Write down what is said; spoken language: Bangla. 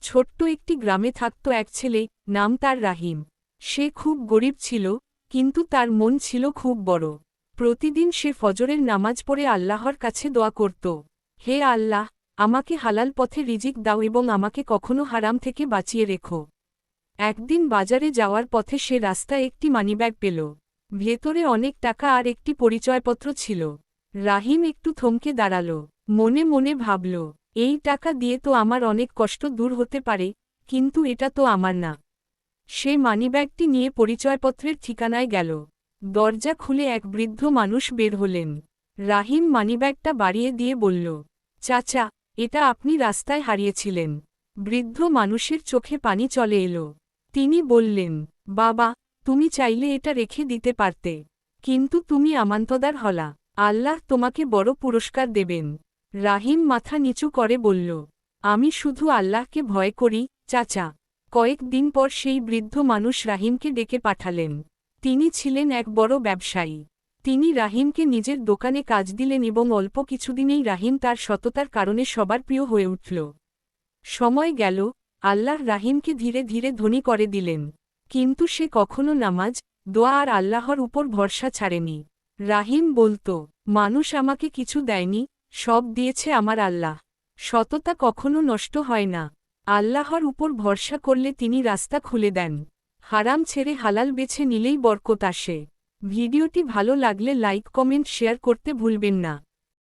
ছোট্ট একটি গ্রামে থাকত এক ছেলে, নাম তার রাহিম। সে খুব গরিব ছিল, কিন্তু তার মন ছিল খুব বড়। প্রতিদিন সে ফজরের নামাজ পড়ে আল্লাহর কাছে দোয়া করত, হে আল্লাহ, আমাকে হালাল পথে রিজিক দাও এবং আমাকে কখনো হারাম থেকে বাঁচিয়ে রেখো। একদিন বাজারে যাওয়ার পথে সে রাস্তায় একটি মানিব্যাগ পেল। ভেতরে অনেক টাকা আর একটি পরিচয়পত্র ছিল। রাহিম একটু থমকে দাঁড়াল, মনে মনে ভাবল, এই টাকা দিয়ে তো আমার অনেক কষ্ট দূর হতে পারে, কিন্তু এটা তো আমার না। সে মানিব্যাগটি নিয়ে পরিচয়পত্রের ঠিকানায় গেল। দরজা খুলে এক বৃদ্ধ মানুষ বের হলেন। রাহিম মানিব্যাগটা বাড়িয়ে দিয়ে বলল, চাচা, এটা আপনি রাস্তায় হারিয়েছিলেন। বৃদ্ধ মানুষের চোখে পানি চলে এলো। তিনি বললেন, বাবা, তুমি চাইলে এটা রেখে দিতে পারতে, কিন্তু তুমি আমানতদার হলা, আল্লাহ তোমাকে বড় পুরস্কার দেবেন। রাহিম মাথা নিচু করে বলল, আমি শুধু আল্লাহকে ভয় করি, চাচা। কয়েক দিন পর সেই বৃদ্ধ মানুষ রাহিমকে ডেকে পাঠালেন। তিনি ছিলেন এক বড় ব্যবসায়ী। তিনি রাহিমকে নিজের দোকানে কাজ দিলেন এবং অল্প কিছুদিনেই রাহিম তার সততার কারণে সবার প্রিয় হয়ে উঠল। সময় গেল, আল্লাহ রাহিমকে ধীরে ধীরে ধনী করে দিলেন। কিন্তু সে কখনো নামাজ, দোয়া আর আল্লাহর উপর ভরসা ছাড়েনি। রাহিম বলতো, মানুষ আমাকে কিছু দেয়নি, সব দিয়েছে আমার আল্লাহ। সততা কখনো নষ্ট হয় না। আল্লাহর উপর ভরসা করলে তিনি রাস্তা খুলে দেন। হারাম ছেড়ে হালাল বেছে নিলেই বরকত আসে। ভিডিওটি ভালো লাগলে লাইক কমেন্ট শেয়ার করতে ভুলবেন না।